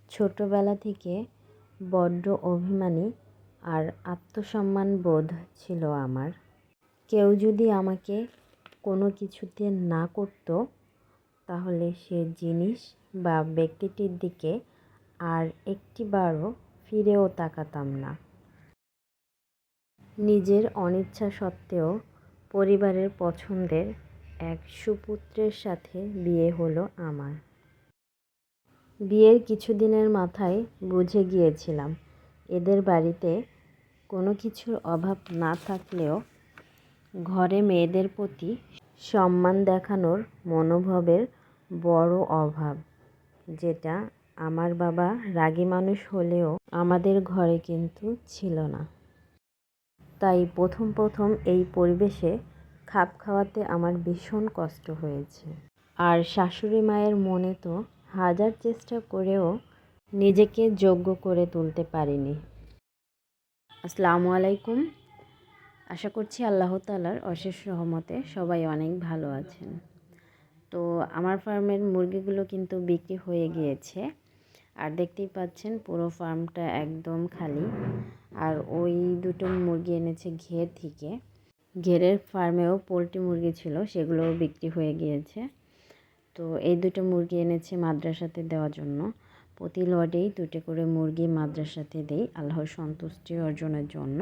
ছোটবেলা থেকে বড্ড অভিমানী আর আত্মসম্মান বোধ ছিল আমার। কেউ যদি আমাকে কোনো কিছুতে না করতো তাহলে সে জিনিস বা ব্যক্তিটির দিকে আর একটিবারও ফিরেও তাকাতাম না। নিজের অনিচ্ছা সত্ত্বেও পরিবারের পছন্দের এক সুপুত্রের সাথে বিয়ে হলো আমার। বিয়ের কিছুদিনের মাথায় বুঝে গিয়েছিলাম এদের বাড়িতে কোনো কিছুর অভাব না থাকলেও ঘরে মেয়েদের প্রতি সম্মান দেখানোর মনোভাবের বড় অভাব, যেটা আমার বাবা রাগী মানুষ হলেও আমাদের ঘরে কিন্তু ছিল না। তাই প্রথম এই পরিবেশে খাপ খাওয়াতে আমার ভীষণ কষ্ট হয়েছে। আর শাশুড়ি মায়ের মনে তো হাজার চেষ্টা করেও নিজেকে যোগ্য করে তুলতে পারিনি। আসসালামু আলাইকুম। আশা করছি আল্লাহ তাআলার অশেষ রহমতে সবাই অনেক ভালো আছেন। তো আমার ফার্মের মুরগিগুলো কিন্তু বিক্রি হয়ে গিয়েছে। আর দেখতেই পাচ্ছেন পুরো ফার্মটা একদম খালি। আর ওই দুটো মুরগি এনেছে ঘের থেকে। ঘেরের ফার্মেও পোলট্রি মুরগি ছিল, সেগুলোও বিক্রি হয়ে গিয়েছে। তো এই দুটো মুরগি এনেছে মাদ্রাসাতে দেওয়ার জন্য। প্রতি লটেই দুটো করে মুরগি মাদ্রাসাতে দেই আল্লাহর সন্তুষ্টি অর্জনের জন্য।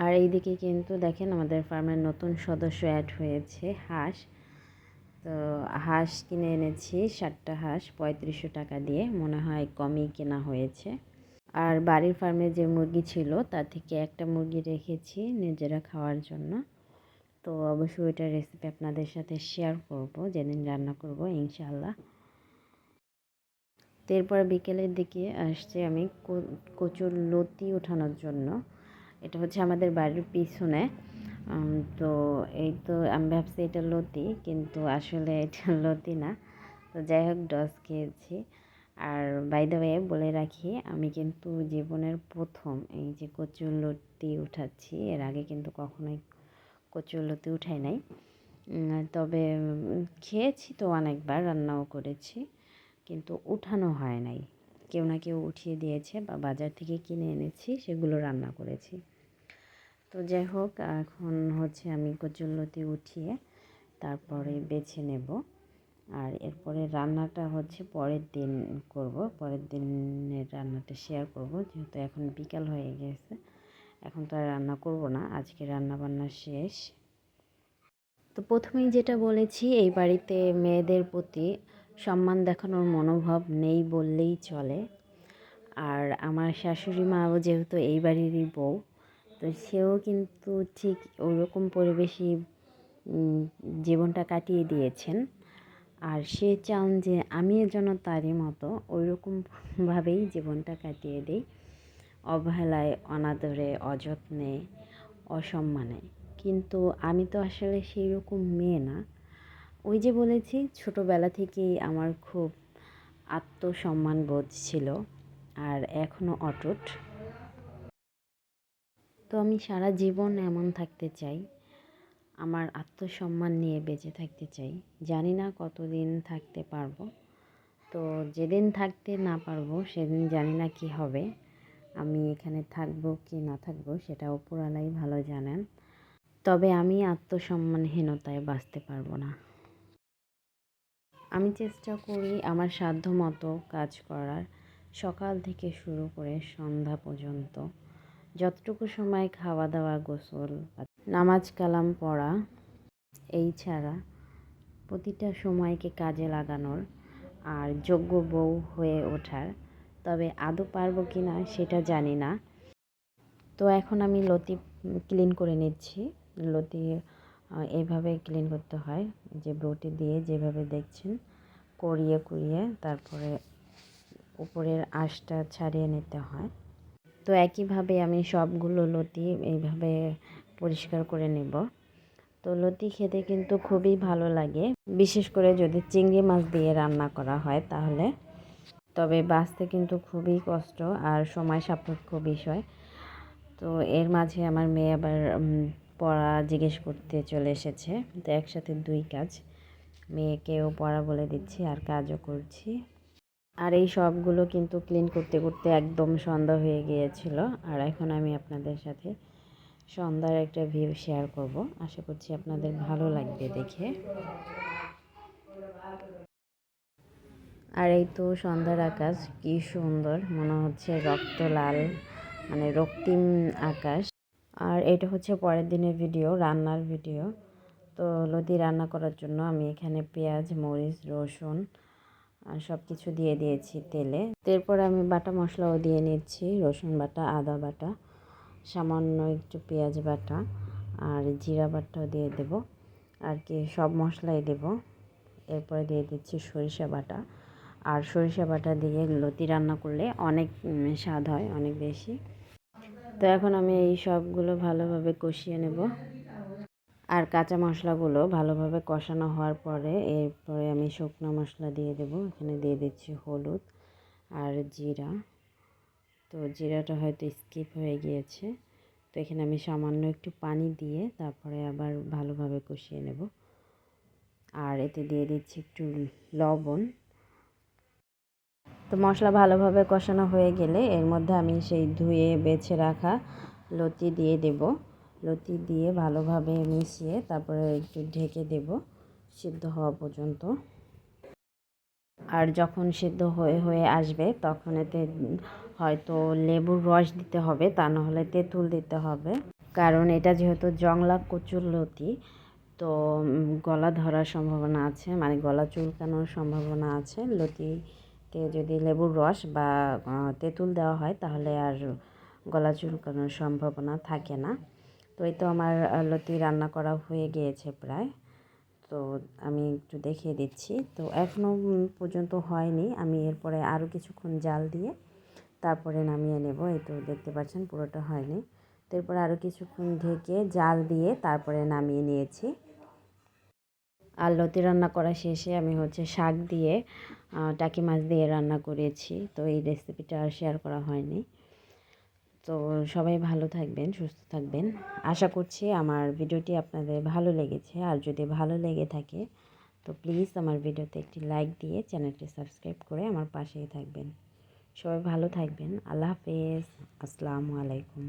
আর এইদিকে কিন্তু দেখেন আমাদের ফার্মের নতুন সদস্য অ্যাড হয়েছে, হাঁস। তো হাঁস কিনে এনেছি 7টা হাঁস 3500 টাকা দিয়ে, মনে হয় কমই কেনা হয়েছে। আর বাড়ির ফার্মে যে মুরগি ছিল তার থেকে একটা মুরগি রেখেছি নিজেরা খাওয়ার জন্য। তো অবশ্যই ওইটার রেসিপি আপনাদের সাথে শেয়ার করব যেদিন রান্না করব ইনশাআল্লাহ। তো এরপর বিকেলের দিকে আসছে আমি কচুর লতি ওঠানোর জন্য। এটা হচ্ছে আমাদের বাড়ির পিছনে। তো এই তো আমি ভাবছি এটা লতি, কিন্তু আসলে এটা লতি না। তো যাই হোক, ডস খেয়েছি। আর বাই দ্য ওয়ে বলে রাখি, আমি কিন্তু জীবনের প্রথম এই যে কচুর লতি উঠাচ্ছি। এর আগে কিন্তু কখনোই কচুর লতি উঠাই নাই। তবে খেয়েছি তো অনেকবার, রান্নাও করেছি, কিন্তু উঠানো হয় নাই। কেউ না কেউ উঠিয়ে দিয়েছে বা বাজার থেকে কিনে এনেছি, সেগুলো রান্না করেছি। তো যাই হোক, এখন হচ্ছে আমি কচুরলতি উঠিয়ে তারপরে বেছে নেব। আর এরপরে রান্নাটা হচ্ছে পরের দিন করব, পরের দিনের রান্নাটা শেয়ার করব, যেহেতু এখন বিকাল হয়ে গেছে। এখন তো আর রান্না করব না, আজকে রান্না বান্না শেষ। তো প্রথমেই যেটা বলেছি, এই বাড়িতে মেয়েদের প্রতি সম্মান দেখানোর মনোভাব নেই বললেই চলে। আর আমার শাশুড়ি মাও যেহেতু এই বাড়িরই বউ, তো সেও কিন্তু ঠিক ওইরকম পরিবেশেই জীবনটা কাটিয়ে দিয়েছেন। আর সে চান যে আমিও যেন তারই মতো ওইরকমভাবেই জীবনটা কাটিয়ে দিই, অবহেলায়, অনাদরে, অযত্নে, অসম্মানে। কিন্তু আমি তো আসলে সেই রকম মেয়ে না। ওই যে বলেছি, ছোটোবেলা থেকেই আমার খুব আত্মসম্মান বোধ ছিল, আর এখনও অটুট। তো আমি সারা জীবন এমন থাকতে চাই, আমার আত্মসম্মান নিয়ে বেঁচে থাকতে চাই। জানি না কতদিন থাকতে পারবো। তো যেদিন থাকতে না পারবো সেদিন জানি না কি হবে। আমি এখানে থাকবো কি না থাকবো সেটা উপরওয়ালাই ভালো জানেন। তবে আমি আত্মসম্মানহীনতায় বাঁচতে পারবো না। আমি চেষ্টা করি আমার সাধ্য মতো কাজ করার, সকাল থেকে শুরু করে সন্ধ্যা পর্যন্ত। যতটুকু সময় খাওয়া দাওয়া, গোসল, নামাজ কালাম পড়া, এই ছাড়া প্রতিটা সময়কে কাজে লাগানোর আর যোগ্য বউ হয়ে ওঠার। তবে আদৌ পারবো কি না সেটা জানি না। তো এখন আমি লতি ক্লিন করে নিচ্ছি। লতি এইভাবে ক্লিন করতে হয়, যে বটি দিয়ে যেভাবে দেখছেন কুড়িয়ে কুড়িয়ে তারপরে উপরের আঁশটা ছাড়িয়ে নিতে হয়। তো একইভাবে আমি সবগুলো লতি এইভাবে পরিষ্কার করে নেব। তো লতি খেতে কিন্তু খুবই ভালো লাগে, বিশেষ করে যদি চিংড়ি মাছ দিয়ে রান্না করা হয় তাহলে। তবে বাছতে কিন্তু খুবই কষ্ট আর সময় সাপেক্ষ বিষয়। তো এর মাঝে আমার মেয়ে আবার পড়া জিজ্ঞেস করতে চলে এসেছে। তো একসাথে দুই কাজ, মেয়েকেও পড়া বলে দিচ্ছি আর কাজও করছি। আর এই সবগুলো কিন্তু ক্লিন করতে করতে একদম সন্ধ্যা হয়ে গিয়েছিল। আর এখন আমি আপনাদের সাথে সন্ধ্যার একটা ভিউ শেয়ার করব। আশা করছি আপনাদের ভালো লাগবে দেখে। আর এই তো সন্ধ্যার আকাশ কি সুন্দর, মনে হচ্ছে রক্ত লাল, মানে রক্তিম আকাশ। আর এটা হচ্ছে পরের দিনের ভিডিও, রান্নার ভিডিও। তো লতি রান্না করার জন্য আমি এখানে পেঁয়াজ, মরিচ, রসুন আর সব কিছু দিয়ে দিয়েছি তেলে। এরপর আমি বাটা মশলাও দিয়ে নিচ্ছি, রসুন বাটা, আদা বাটা, সামান্য একটু পেঁয়াজ বাটা আর জিরা বাটাও দিয়ে দেব আর কি, সব মশলাই দেব। এরপরে দিয়ে দিচ্ছি সরিষা বাটা। আর সরিষা বাটা দিয়ে লতি রান্না করলে অনেক স্বাদ হয়, অনেক বেশি। তো এখন আমি এই সবগুলো ভালোভাবে কষিয়ে নেব। আর কাঁচা মশলাগুলো ভালোভাবে কষানো হওয়ার পরে এরপরে আমি শুকনো মশলা দিয়ে দেব। এখানে দিয়ে দিচ্ছি হলুদ আর জিরা। তো জিরাটা হয়তো স্কিপ হয়ে গিয়েছে, তো এখানে আমি সামান্য একটু পানি দিয়ে তারপরে আবার ভালোভাবে কষিয়ে নেব। আর এতে দিয়ে দিচ্ছি একটু লবণ। তো মশলা ভালোভাবে কষানো হয়ে গেলে এর মধ্যে আমি সেই ধুয়ে বেছে রাখা লতি দিয়ে দেব। লতি দিয়ে ভালোভাবে মিশিয়ে তারপরে একটু ঢেকে দেব সিদ্ধ হওয়া পর্যন্ত। আর যখন সিদ্ধ হয়ে হয়ে আসবে তখন এতে হয়তো লেবুর রস দিতে হবে, তা নাহলে তেঁতুল দিতে হবে। কারণ এটা যেহেতু জংলা কচুর লতি, তো গলা ধরার সম্ভাবনা আছে, মানে গলা চুলকানোর সম্ভাবনা আছে। লতিতে যদি লেবুর রস বা তেঁতুল দেওয়া হয় তাহলে আর গলা চুলকানোর সম্ভাবনা থাকে না। তো এই তো আমার লতি রান্না করা হয়ে গিয়েছে প্রায়। তো আমি একটু দেখিয়ে দিচ্ছি। তো এখনও পর্যন্ত হয়নি, আমি এরপরে আরও কিছুক্ষণ জাল দিয়ে তারপরে নামিয়ে নেব। এই তো দেখতে পাচ্ছেন পুরোটা হয়নি। তো এরপরে আরও কিছুক্ষণ ঢেকে জাল দিয়ে তারপরে নামিয়ে নিয়েছি। আর লতি রান্না করা শেষে আমি হচ্ছে শাক দিয়ে টাকি মাছ দিয়ে রান্না করেছি। তো এই রেসিপিটা আর শেয়ার করা হয়নি। তো সবাই ভালো থাকবেন, সুস্থ থাকবেন। আশা করছি আমার ভিডিওটি আপনাদের ভালো লেগেছে। আর যদি ভালো লেগে থাকে তো প্লিজ আমার ভিডিওতে একটি লাইক দিয়ে চ্যানেলটি সাবস্ক্রাইব করে আমার পাশেই থাকবেন। সবাই ভালো থাকবেন। আল্লাহ হাফেজ। আসসালামু আলাইকুম।